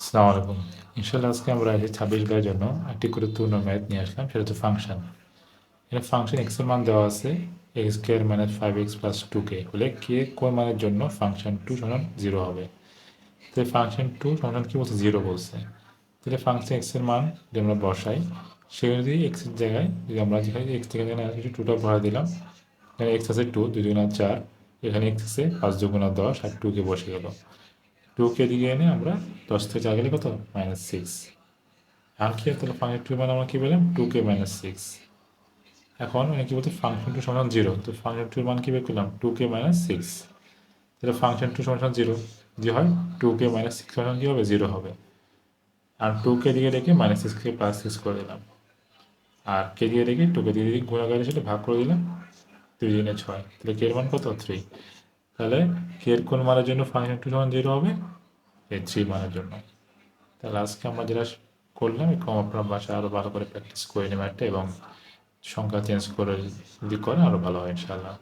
আসসালামু আলাইকুম। ইনশাআল্লাহ আজকে আমরা এই 26 বারের জন্য একটি গুরুত্বপূর্ণ ম্যাথ নিয়ে আসলাম, সেটা হচ্ছে ফাংশন। এখানে ফাংশন এক্স এর মান দেওয়া আছে x square minus 5x plus 2k হলে কে কোন মানের জন্য ফাংশন 2 সমান 0 হবে। তাহলে ফাংশন 2 সমান কি বলছে, 0 বলছে। তাহলে ফাংশন এক্স এর মান যদি আমরা বসাই, সেখানে যদি এক্স এর জায়গায় যদি আমরা যেখানে এক্স থেকে কিছু 2টা ভরা দিলাম, এখানে এক্স আছে 2, 2 দুগুণা 4, এখানে এক্স আছে 5 দুগুণা 10 আর 2কে বসে গেল। 2কে দিকে এনে আমরা 10 থেকে 4 গেলে কত, -6। আর কি, তাহলে ফাংশন 2 মানে আমরা কি পেলাম, 2k মাইনাস 6। এখন কি বলতে ফাংশন 2 সমান 0, তো ফাংশন 2 মান কি বের করলাম, 2k মাইনাস 6। তাহলে ফাংশন 2 সমান 0 যে হয়, 2k মাইনাস 6 সমান কি হবে, 0 হবে। আর 2k দিকে রেখে -6কে +6 করে দিলাম, আর কে দিয়ে রেখে 2কে দিয়ে গুণাকারের সাথে ভাগ করে দিলাম, 2 দিনে 6, তাহলে কে এর মান কত, 3। তাহলে কে এর কোন মানের জন্য ফাংশন 2 সমান 0 হবে, এই 3 মানের জন্য। তাহলে আজকে আমরা যেটা করলাম, এরকম আপনার বাসায় আরও ভালো করে প্র্যাকটিস করে নেবেন একটা, এবং সংখ্যা চেঞ্জ করে যদি করেন আরও ভালো হয় ইনশাআল্লাহ।